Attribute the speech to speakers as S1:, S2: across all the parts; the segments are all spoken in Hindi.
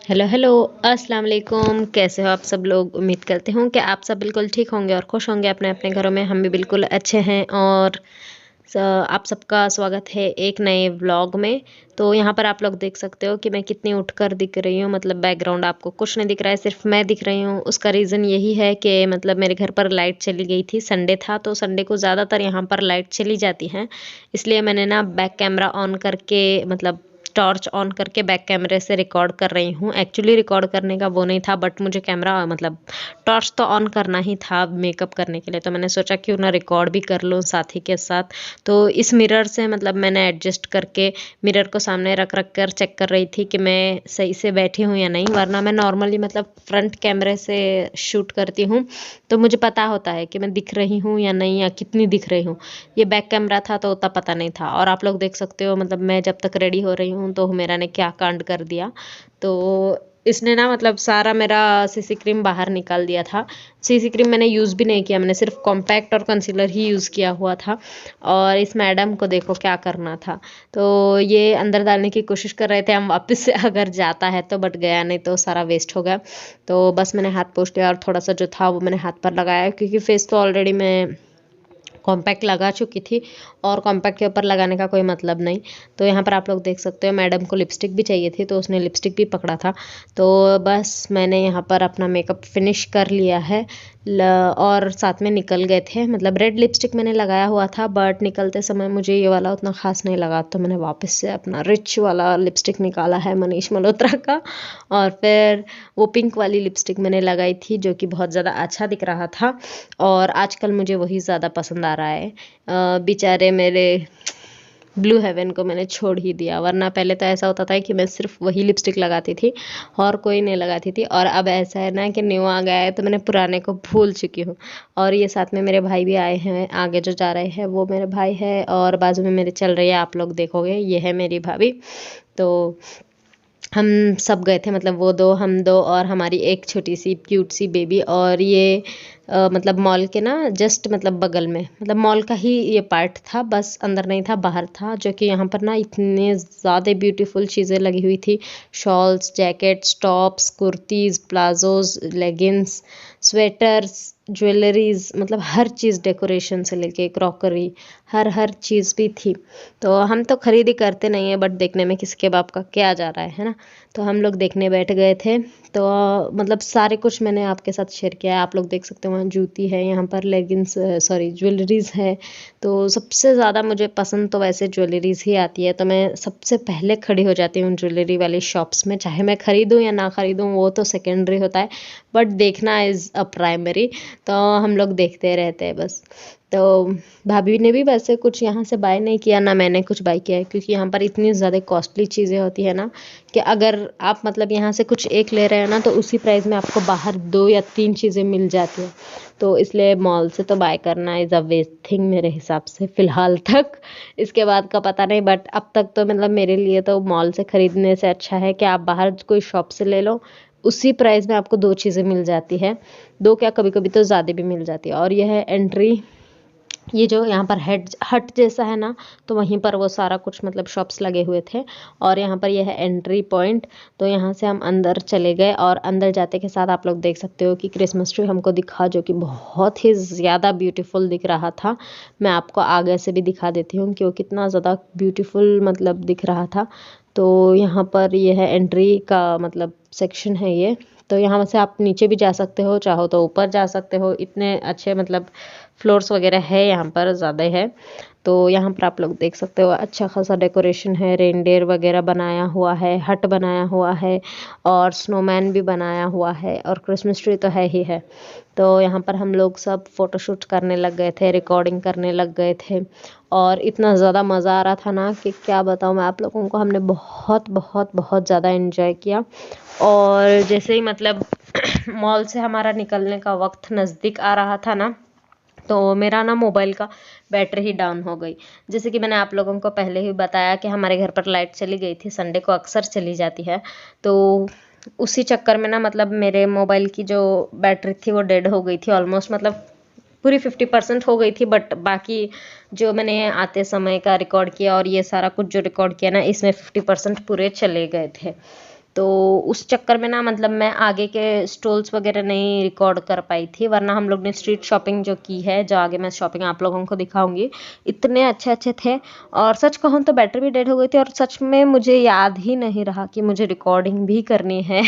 S1: हेलो हेलो, अस्सलाम वालेकुम। कैसे हो आप सब लोग? उम्मीद करते हूँ कि आप सब बिल्कुल ठीक होंगे और खुश होंगे अपने अपने घरों में। हम भी बिल्कुल अच्छे हैं और आप सबका स्वागत है एक नए व्लॉग में। तो यहाँ पर आप लोग देख सकते हो कि मैं कितनी उठकर दिख रही हूँ। मतलब बैकग्राउंड आपको कुछ नहीं दिख रहा है, सिर्फ मैं दिख रही हूँ। उसका रीज़न यही है कि मतलब मेरे घर पर लाइट चली गई थी, संडे था तो संडे को ज़्यादातर यहाँ पर लाइट चली जाती है। इसलिए मैंने ना बैक कैमरा ऑन करके मतलब टॉर्च ऑन करके बैक कैमरे से रिकॉर्ड कर रही हूँ। एक्चुअली रिकॉर्ड करने का वो नहीं था, बट मुझे कैमरा मतलब टॉर्च तो ऑन करना ही था मेकअप करने के लिए, तो मैंने सोचा क्यों ना रिकॉर्ड भी कर लूँ साथ ही के साथ। तो इस मिरर से मतलब मैंने एडजस्ट करके मिरर को सामने रख रख कर चेक कर रही थी कि मैं सही से बैठी हूँ या नहीं, वरना मैं नॉर्मली मतलब फ्रंट कैमरे से शूट करती हूँ तो मुझे पता होता है कि मैं दिख रही हूँ या नहीं, या कितनी दिख रही हूँ। ये बैक कैमरा था तो उतना पता नहीं था। और आप लोग देख सकते हो मतलब मैं जब तक रेडी हो रही हूँ तो हुमेरा ने क्या कांड कर दिया। तो इसने ना मतलब सारा मेरा सीसी क्रीम बाहर निकाल दिया था। सीसी क्रीम मैंने यूज़ भी नहीं किया, मैंने सिर्फ कॉम्पैक्ट और कंसीलर ही यूज़ किया हुआ था। और इस मैडम को देखो क्या करना था। तो ये अंदर डालने की कोशिश कर रहे थे हम वापस से अगर जाता है तो, बट गया नहीं तो सारा वेस्ट हो गया। तो बस मैंने हाथ पोंछ लिया और थोड़ा सा जो था वो मैंने हाथ पर लगाया, क्योंकि फेस तो ऑलरेडी मैं कॉम्पैक्ट लगा चुकी थी और कॉम्पैक्ट के ऊपर लगाने का कोई मतलब नहीं। तो यहाँ पर आप लोग देख सकते हो मैडम को लिपस्टिक भी चाहिए थी तो उसने लिपस्टिक भी पकड़ा था। तो बस मैंने यहाँ पर अपना मेकअप फिनिश कर लिया है। और साथ में निकल गए थे। मतलब रेड लिपस्टिक मैंने लगाया हुआ था बट निकलते समय मुझे ये वाला उतना ख़ास नहीं लगा, तो मैंने वापस से अपना रिच वाला लिपस्टिक निकाला है मनीष मल्होत्रा का। और फिर वो पिंक वाली लिपस्टिक मैंने लगाई थी जो कि बहुत ज़्यादा अच्छा दिख रहा था और आजकल मुझे वही ज़्यादा पसंद आ रहा है। बेचारे मेरे ब्लू हेवन को मैंने छोड़ ही दिया, वरना पहले तो ऐसा होता था कि मैं सिर्फ वही लिपस्टिक लगाती थी और कोई नहीं लगाती थी। और अब ऐसा है ना कि न्यू आ गया है तो मैंने पुराने को भूल चुकी हूँ। और ये साथ में मेरे भाई भी आए हैं, आगे जो जा रहे हैं वो मेरे भाई है और बाजू में मेरे चल रही है, आप लोग देखोगे ये है मेरी भाभी। तो हम सब गए थे, मतलब वो दो, हम दो और हमारी एक छोटी सी क्यूट सी बेबी। और ये मतलब मॉल के ना जस्ट मतलब बगल में, मतलब मॉल का ही ये पार्ट था, बस अंदर नहीं था बाहर था। जो कि यहाँ पर ना इतने ज़्यादा ब्यूटीफुल चीज़ें लगी हुई थी। Shawls, jackets, tops, kurtis, palazzos, leggings, sweaters, jewelleries, मतलब हर चीज़, डेकोरेशन से लेके क्रॉकरी, हर चीज़ भी थी। तो हम तो खरीदी करते नहीं है बट देखने में किसके बाप का क्या जा रहा है ना। तो हम लोग देखने बैठ गए थे। तो मतलब सारे कुछ मैंने आपके साथ शेयर किया है। आप लोग देख सकते हो वहाँ जूती है, यहाँ पर लेगिंग्स, सॉरी ज्वेलरीज है। तो सबसे ज़्यादा मुझे पसंद तो वैसे ज्वेलरीज ही आती है, तो मैं सबसे पहले खड़ी हो जाती हूँ ज्वेलरी वाली शॉप्स में। चाहे मैं खरीदूँ या ना खरीदूँ वो तो सेकेंडरी होता है, बट देखना इज़ अ प्राइमरी। तो हम लोग देखते रहते हैं बस। तो भाभी ने भी वैसे कुछ यहाँ से बाय नहीं किया, ना मैंने कुछ बाय किया है, क्योंकि यहाँ पर इतनी ज़्यादा कॉस्टली चीज़ें होती है ना कि अगर आप मतलब यहाँ से कुछ एक ले रहे हैं ना तो उसी प्राइस में आपको बाहर 2 या 3 चीज़ें मिल जाती हैं। तो इसलिए मॉल से तो बाय करना इज़ अ वेस्ट थिंग मेरे हिसाब से फ़िलहाल तक। इसके बाद का पता नहीं, बट अब तक तो मतलब मेरे लिए तो मॉल से ख़रीदने से अच्छा है कि आप बाहर कोई शॉप से ले लो, उसी प्राइस में आपको 2 चीज़ें मिल जाती है। 2 क्या, कभी-कभी तो ज़्यादा भी मिल जाती है। और ये है एंट्री, ये जो यहाँ पर हेड हट जैसा है ना, तो वहीं पर वो सारा कुछ मतलब शॉप्स लगे हुए थे। और यहाँ पर ये है एंट्री पॉइंट। तो यहाँ से हम अंदर चले गए और अंदर जाते के साथ आप लोग देख सकते हो कि क्रिसमस ट्री हमको दिखा, जो कि बहुत ही ज़्यादा ब्यूटीफुल दिख रहा था। मैं आपको आगे से भी दिखा देती हूँ कि वो कितना ज़्यादा ब्यूटीफुल मतलब दिख रहा था। तो यहाँ पर ये है एंट्री का मतलब सेक्शन है ये। तो यहाँ से आप नीचे भी जा सकते हो, चाहो तो ऊपर जा सकते हो। इतने अच्छे मतलब फ्लोर्स वगैरह है यहाँ पर, ज़्यादा है। तो यहाँ पर आप लोग देख सकते हो अच्छा खासा डेकोरेशन है, रेनडियर वगैरह बनाया हुआ है, हट बनाया हुआ है और स्नोमैन भी बनाया हुआ है और क्रिसमस ट्री तो है ही है। तो यहाँ पर हम लोग सब फ़ोटोशूट करने लग गए थे, रिकॉर्डिंग करने लग गए थे और इतना ज़्यादा मज़ा आ रहा था ना कि क्या बताऊँ मैं आप लोगों को। हमने बहुत बहुत बहुत ज़्यादा एंजॉय किया। और जैसे ही मतलब मॉल से हमारा निकलने का वक्त नज़दीक आ रहा था ना, तो मेरा ना मोबाइल का बैटरी ही डाउन हो गई। जैसे कि मैंने आप लोगों को पहले ही बताया कि हमारे घर पर लाइट चली गई थी, संडे को अक्सर चली जाती है। तो उसी चक्कर में ना मतलब मेरे मोबाइल की जो बैटरी थी वो डेड हो गई थी ऑलमोस्ट, मतलब पूरी 50% हो गई थी। बट बाकी जो मैंने आते समय का रिकॉर्ड किया और ये सारा कुछ जो रिकॉर्ड किया ना, इसमें 50% पूरे चले गए थे। तो उस चक्कर में ना मतलब मैं आगे के स्टॉल्स वगैरह नहीं रिकॉर्ड कर पाई थी, वरना हम लोग ने स्ट्रीट शॉपिंग जो की है, जो आगे मैं शॉपिंग आप लोगों को दिखाऊंगी, इतने अच्छे अच्छे थे। और सच कहूँ तो बैटरी भी डेड हो गई थी, और सच में मुझे याद ही नहीं रहा कि मुझे रिकॉर्डिंग भी करनी है।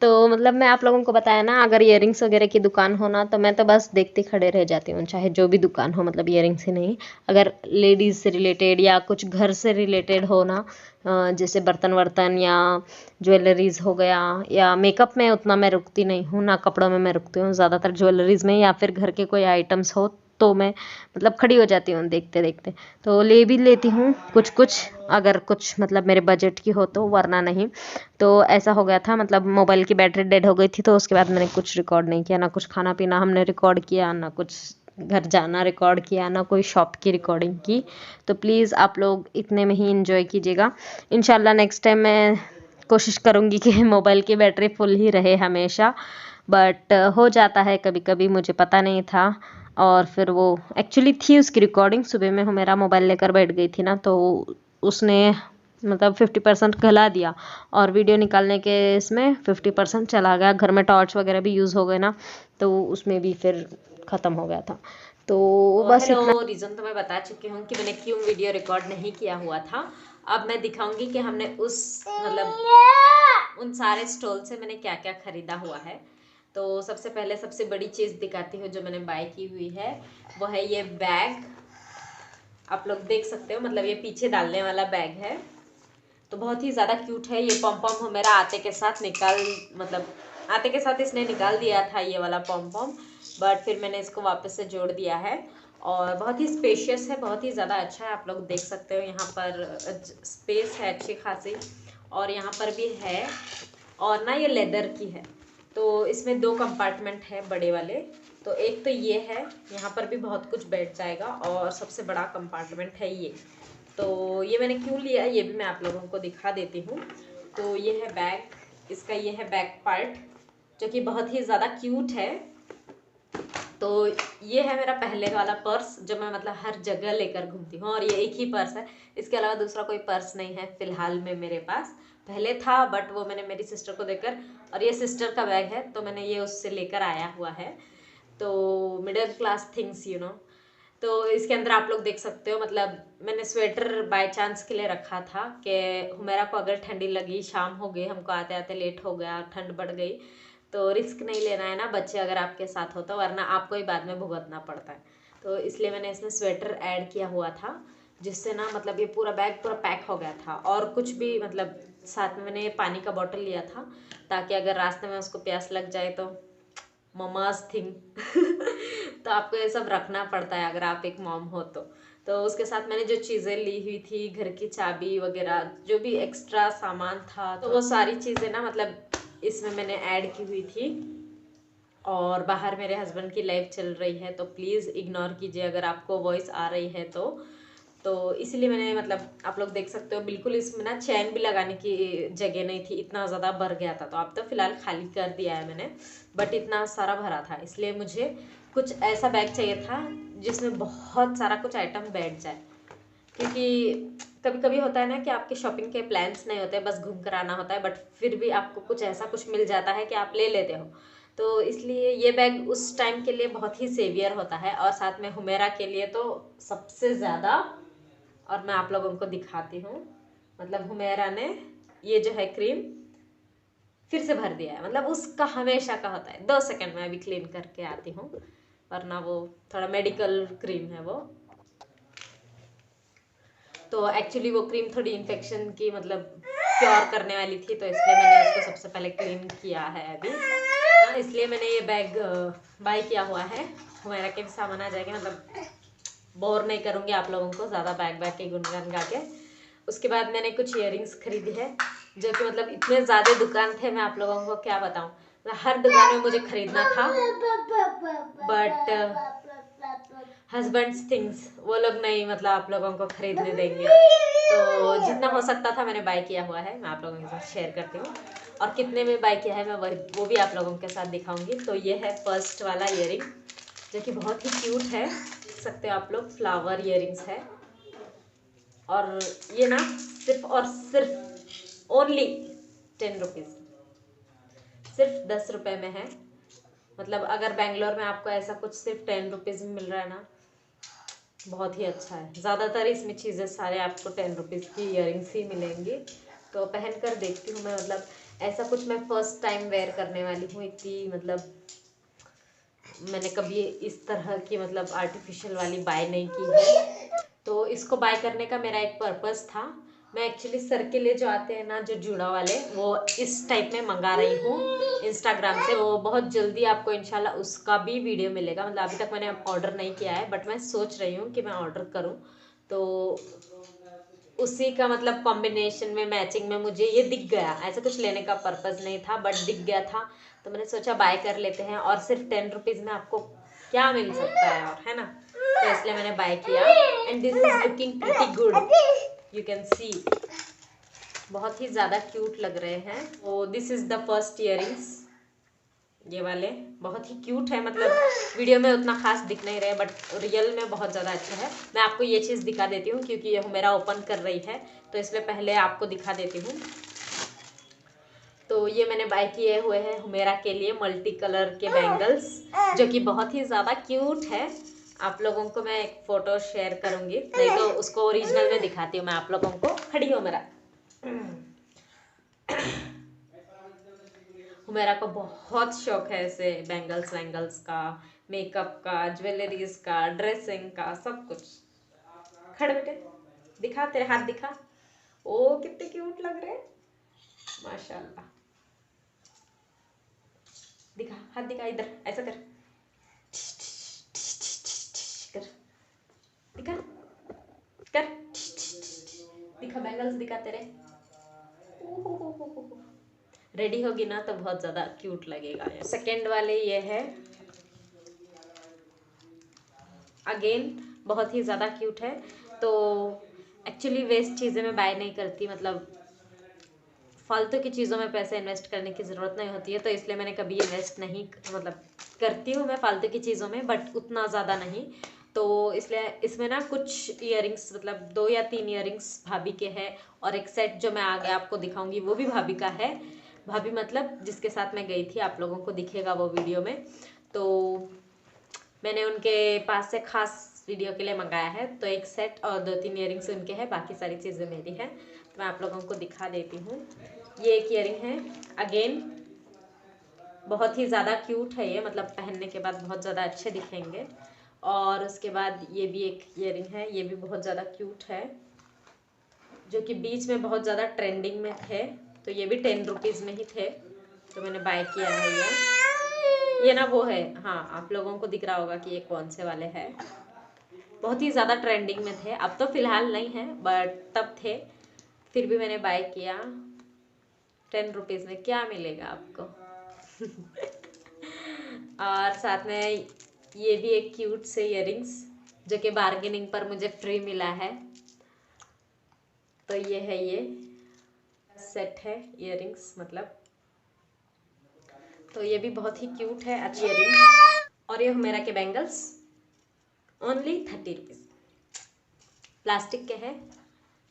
S1: तो मतलब मैं आप लोगों को बताया ना, अगर इयरिंग्स वगैरह की दुकान हो ना, तो मैं तो बस देखते खड़े रह जाती हूँ, चाहे जो भी दुकान हो, मतलब इयरिंग्स ही नहीं, अगर लेडीज़ से रिलेटेड या कुछ घर से रिलेटेड हो ना, जैसे बर्तन वर्तन या ज्वेलरीज हो गया, या मेकअप में उतना मैं रुकती नहीं हूँ ना, कपड़ों में मैं रुकती हूँ ज़्यादातर, ज्वेलरीज में या फिर घर के कोई आइटम्स हो तो मैं मतलब खड़ी हो जाती हूँ देखते देखते। तो ले भी लेती हूँ कुछ कुछ, अगर कुछ मतलब मेरे बजट की हो तो, वरना नहीं। तो ऐसा हो गया था, मतलब मोबाइल की बैटरी डेड हो गई थी, तो उसके बाद मैंने कुछ रिकॉर्ड नहीं किया, ना कुछ खाना पीना हमने रिकॉर्ड किया, ना कुछ घर जाना रिकॉर्ड किया, ना कोई शॉप की रिकॉर्डिंग की। तो प्लीज़ आप लोग इतने में ही इंजॉय कीजिएगा। इंशाल्लाह नेक्स्ट टाइम मैं कोशिश करूँगी कि मोबाइल की बैटरी फुल ही रहे हमेशा, बट हो जाता है कभी कभी, मुझे पता नहीं था। और फिर वो एक्चुअली थी उसकी रिकॉर्डिंग, सुबह में मेरा मोबाइल लेकर बैठ गई थी ना, तो उसने मतलब 50% गला दिया, और वीडियो निकालने के इसमें 50% चला गया। घर में टॉर्च वगैरह भी यूज़ हो गए ना, तो उसमें भी फिर ख़त्म हो गया था। तो बस इतना रीज़न तो मैं बता चुकी हूँ कि मैंने क्यों वीडियो रिकॉर्ड नहीं किया हुआ था। अब मैं दिखाऊंगी कि हमने उस मतलब उन सारे स्टॉल से मैंने क्या क्या खरीदा हुआ है। तो सबसे पहले सबसे बड़ी चीज़ दिखाती हूँ जो मैंने बाय की हुई है, वो है ये बैग। आप लोग देख सकते हो, मतलब ये पीछे डालने वाला बैग है, तो बहुत ही ज़्यादा क्यूट है। ये पॉम पॉम मेरा आते के साथ आते के साथ इसने निकाल दिया था ये वाला पॉम पॉम, बट फिर मैंने इसको वापस से जोड़ दिया है। और बहुत ही स्पेशियस है, बहुत ही ज़्यादा अच्छा है। आप लोग देख सकते हो यहाँ पर स्पेस है अच्छी खासी, और यहाँ पर भी है। और ना ये लेदर की है, तो इसमें 2 कंपार्टमेंट है बड़े वाले। तो एक तो ये है, यहाँ पर भी बहुत कुछ बैठ जाएगा, और सबसे बड़ा कंपार्टमेंट है ये। तो ये मैंने क्यों लिया ये भी मैं आप लोगों को दिखा देती हूँ। तो ये है बैग, इसका ये है बैक पार्ट, जो कि बहुत ही ज़्यादा क्यूट है। तो ये है मेरा पहले वाला पर्स, जो मैं मतलब हर जगह लेकर घूमती हूँ, और ये एक ही पर्स है, इसके अलावा दूसरा कोई पर्स नहीं है फिलहाल में मेरे पास। पहले था बट वो मैंने मेरी सिस्टर को देकर, और ये सिस्टर का बैग है तो मैंने ये उससे लेकर आया हुआ है। तो मिडिल क्लास थिंग्स तो इसके अंदर आप लोग देख सकते हो, मतलब मैंने स्वेटर बाय चांस के लिए रखा था कि हुमेरा को अगर ठंडी लगी, शाम हो गई, हमको आते आते लेट हो गया, ठंड बढ़ गई, तो रिस्क नहीं लेना है ना बच्चे अगर आपके साथ हो तो, वरना आपको ही बाद में भुगतना पड़ता है। तो इसलिए मैंने इसमें स्वेटर ऐड किया हुआ था, जिससे ना मतलब ये पूरा बैग पूरा पैक हो गया था। और कुछ भी मतलब साथ में मैंने ये पानी का बॉटल लिया था, ताकि अगर रास्ते में उसको प्यास लग जाए तो ममाज थिंग तो आपको ये सब रखना पड़ता है अगर आप एक मॉम हो तो उसके साथ मैंने जो चीज़ें ली हुई थी, घर की चाबी वगैरह जो भी एक्स्ट्रा सामान था, तो वो सारी चीज़ें ना मतलब इसमें मैंने ऐड की हुई थी। और बाहर मेरे हस्बैंड की लाइव चल रही है, तो प्लीज़ इग्नोर कीजिए अगर आपको वॉइस आ रही है तो इसलिए मैंने मतलब आप लोग देख सकते हो, बिल्कुल इसमें ना चैन भी लगाने की जगह नहीं थी, इतना ज़्यादा भर गया था। तो अब तो फिलहाल खाली कर दिया है मैंने, बट इतना सारा भरा था, इसलिए मुझे कुछ ऐसा बैग चाहिए था जिसमें बहुत सारा कुछ आइटम बैठ जाए। क्योंकि कभी कभी होता है ना कि आपके शॉपिंग के प्लान्स नहीं होते, बस घूम कर आना होता है, बट फिर भी आपको कुछ ऐसा कुछ मिल जाता है कि आप ले लेते हो। तो इसलिए ये बैग उस टाइम के लिए बहुत ही सेवियर होता है, और साथ में हुमेरा के लिए तो सबसे ज़्यादा। और मैं आप लोगों को दिखाती हूँ, मतलब हुमेरा ने ये जो है क्रीम फिर से भर दिया है, मतलब उसका हमेशा का होता है। 2 सेकंड में अभी क्लीन करके आती हूँ, वरना वो थोड़ा मेडिकल क्रीम है वो। तो एक्चुअली वो क्रीम थोड़ी इन्फेक्शन की मतलब क्योर करने वाली थी, तो इसलिए मैंने उसको सबसे पहले क्लीन किया है अभी। हाँ, इसलिए मैंने ये बैग बाय किया हुआ है। हमारा के भी सामान आ जाएगा, मतलब बोर नहीं करूँगी आप लोगों को ज़्यादा बैग बैग के गुनगुन गा के। उसके बाद मैंने कुछ इयरिंग्स खरीदी है, जो कि मतलब इतने ज़्यादा दुकान थे, मैं आप लोगों को क्या बताऊँ, हर दुकान में मुझे खरीदना था, बट हस्बैंड्स थिंग्स वो लोग नहीं मतलब आप लोगों को खरीदने देंगे। तो जितना हो सकता था मैंने बाय किया हुआ है, मैं आप लोगों के साथ शेयर करती हूँ। और कितने में बाय किया है मैं वो भी आप लोगों के साथ दिखाऊंगी। तो ये है फर्स्ट वाला इयरिंग, जो कि बहुत ही क्यूट है, देख सकते हो आप लोग, फ्लावर इयरिंग्स है। और ये ना सिर्फ और सिर्फ ओनली 10 रुपीज़, सिर्फ 10 रुपये में है। मतलब अगर बेंगलोर में आपको ऐसा कुछ सिर्फ 10 रुपीज़ में मिल रहा है ना, बहुत ही अच्छा है। ज़्यादातर इसमें चीज़ें सारे आपको 10 रुपीज़ की इयरिंग्स ही मिलेंगी। तो पहन कर देखती हूँ मैं, मतलब ऐसा कुछ मैं फर्स्ट टाइम वेयर करने वाली हूँ। इतनी मतलब मैंने कभी इस तरह की मतलब आर्टिफिशियल वाली बाय नहीं की है। तो इसको बाय करने का मेरा एक पर्पस था। मैं एक्चुअली सर के लिए जो आते हैं ना, जो जूड़ा वाले, वो इस टाइप में मंगा रही हूँ इंस्टाग्राम से। वो बहुत जल्दी आपको इंशाल्लाह उसका भी वीडियो मिलेगा। मतलब अभी तक मैंने ऑर्डर नहीं किया है, बट मैं सोच रही हूँ कि मैं ऑर्डर करूँ। तो उसी का मतलब कॉम्बिनेशन में, मैचिंग में मुझे ये दिख गया। ऐसा कुछ लेने का पर्पस नहीं था, बट दिख गया था, तो मैंने सोचा बाय कर लेते हैं। और सिर्फ 10 रुपीज़ में आपको क्या मिल सकता है, और है ना, तो इसलिए मैंने बाय किया। And this is looking pretty good, you can see, बहुत ही ज़्यादा क्यूट लग रहे हैं। तो this is the first earrings, ये वाले बहुत ही क्यूट है। मतलब वीडियो में उतना खास दिख नहीं रहे, बट रियल में बहुत ज़्यादा अच्छा है। मैं आपको ये चीज़ दिखा देती हूँ, क्योंकि ये मेरा ओपन कर रही है, तो इसलिए पहले आपको दिखा देती हूँ। तो ये मैंने बाय किए हुए हैं हुमेरा के लिए मल्टी कलर के बैंगल्स, जो कि बहुत ही ज़्यादा क्यूट है। आप लोगों को मैं एक फ़ोटो शेयर करूँगी, नहीं तो उसको ओरिजिनल में दिखाती हूँ मैं आप लोगों को। खड़ी हो मेरा। हुमेरा को बहुत शौक है ऐसे बैंगल्स वैंगल्स का, मेकअप का, ज्वेलरीज का, ड्रेसिंग का, सब कुछ। खड़े बेटे, दिखा, तेरे हाथ दिखा। ओ कितने क्यूट लग रहे हैं, माशाल्लाह। दिखा, हाथ दिखा, इधर ऐसा कर, कर, दिखा, कर, दिखा, बैंगल्स दिखा तेरे। रेडी होगी ना तो बहुत ज्यादा क्यूट लगेगा। सेकेंड वाले ये है, अगेन बहुत ही ज़्यादा क्यूट है। तो एक्चुअली वेस्ट चीज़ें मैं बाय नहीं करती, मतलब फालतू की चीज़ों में पैसे इन्वेस्ट करने की ज़रूरत नहीं होती है, तो इसलिए मैंने कभी इन्वेस्ट नहीं, मतलब करती हूँ मैं फालतू की चीज़ों में, बट उतना ज़्यादा नहीं। तो इसलिए इसमें ना कुछ इयरिंग्स, मतलब 2 या 3 इयरिंग्स भाभी के हैं, और एक सेट जो मैं आगे आपको दिखाऊंगी वो भी भाभी का है। भाभी मतलब जिसके साथ मैं गई थी, आप लोगों को दिखेगा वो वीडियो में। तो मैंने उनके पास से खास वीडियो के लिए मंगाया है। तो एक सेट और 2-3 इयरिंग्स उनके हैं, बाकी सारी चीज़ें मेरी हैं। तो मैं आप लोगों को दिखा देती हूँ। ये एक इयरिंग है, अगेन बहुत ही ज़्यादा क्यूट है ये, मतलब पहनने के बाद बहुत ज़्यादा अच्छे दिखेंगे। और उसके बाद ये भी एक इयरिंग है, ये भी बहुत ज़्यादा क्यूट है, जो कि बीच में बहुत ज़्यादा ट्रेंडिंग में थे। तो ये भी 10 रुपीज़ में ही थे, तो मैंने बाय किया है ये ना वो है, हाँ आप लोगों को दिख रहा होगा कि ये कौन से वाले हैं। बहुत ही ज़्यादा ट्रेंडिंग में थे, अब तो फ़िलहाल नहीं है, बट तब थे। फिर भी मैंने बाय किया। 10 रुपीज़ में क्या मिलेगा आपको। और साथ में ये भी एक क्यूट से इयरिंग्स, जो कि बार्गेनिंग पर मुझे फ्री मिला है। तो ये है, ये सेट है इयरिंग्स मतलब। तो ये भी बहुत ही क्यूट है, अच्छी इयरिंग। और ये हुमेरा के बैंगल्स ओनली 30 रुपीज़, प्लास्टिक के हैं,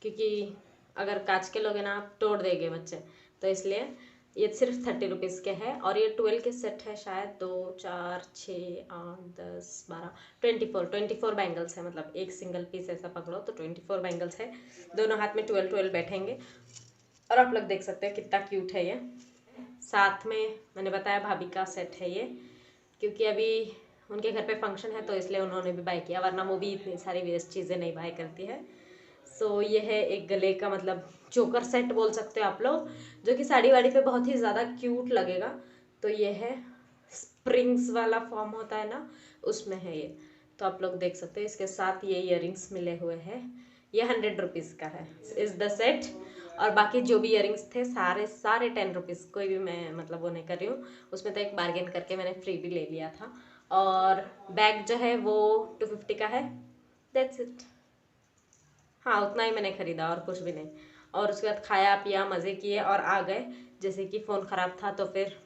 S1: क्योंकि अगर कांच के लोगे ना आप तोड़ देंगे बच्चे, तो इसलिए ये सिर्फ 30 रुपीज़ के हैं। और ये 12 के सेट है शायद, 2 4 6 8 10 12 24 बैंगल्स है। मतलब एक सिंगल पीस ऐसा पकड़ो तो 24 बैंगल्स है, दोनों हाथ में 12 बैठेंगे। और आप लोग देख सकते हैं कितना क्यूट है ये। साथ में मैंने बताया भाभी का सेट है ये, क्योंकि अभी उनके घर पे फंक्शन है, तो इसलिए उन्होंने भी बाय किया, वरना वो भी इतनी सारी वेस्ट चीज़ें नहीं बाय करती है। सो ये है एक गले का मतलब चोकर सेट बोल सकते हो आप लोग, जो कि साड़ी वाड़ी पे बहुत ही ज़्यादा क्यूट लगेगा। तो ये है, स्प्रिंग्स वाला फॉर्म होता है ना, उसमें है ये। तो आप लोग देख सकते हैं, इसके साथ ये इयरिंग्स मिले हुए हैं। ये 100 रुपीज़ का है, इज़ द सेट। और बाकी जो भी इयरिंग्स थे सारे 10 रुपीज़, कोई भी मैं मतलब वो नहीं कर रही हूँ। उसमें तो एक बार्गेन करके मैंने फ्री भी ले लिया था। और बैग जो है वो 250 का है, दैट्स इट। हाँ उतना ही मैंने खरीदा और कुछ भी नहीं। और उसके बाद खाया पिया, मज़े किए और आ गए। जैसे कि फ़ोन ख़राब था तो फिर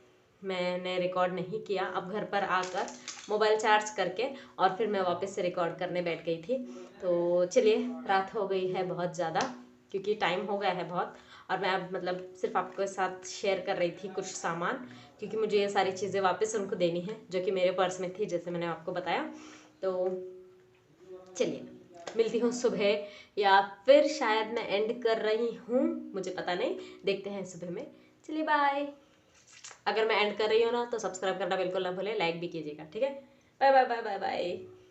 S1: मैंने रिकॉर्ड नहीं किया। अब घर पर आकर मोबाइल चार्ज करके और फिर मैं वापस से रिकॉर्ड करने बैठ गई थी। तो चलिए, रात हो गई है बहुत ज़्यादा, क्योंकि टाइम हो गया है बहुत। और मैं अब मतलब सिर्फ आपके साथ शेयर कर रही थी कुछ सामान, क्योंकि मुझे ये सारी चीज़ें वापस उनको देनी है जो कि मेरे पर्स में थी, जैसे मैंने आपको बताया। तो चलिए मिलती हूँ सुबह, या फिर शायद मैं एंड कर रही हूँ, मुझे पता नहीं, देखते हैं सुबह में। चलिए बाय। अगर मैं एंड कर रही हूँ ना तो सब्सक्राइब करना बिल्कुल ना भूलें, लाइक भी कीजिएगा, ठीक है। Bye bye bye bye bye.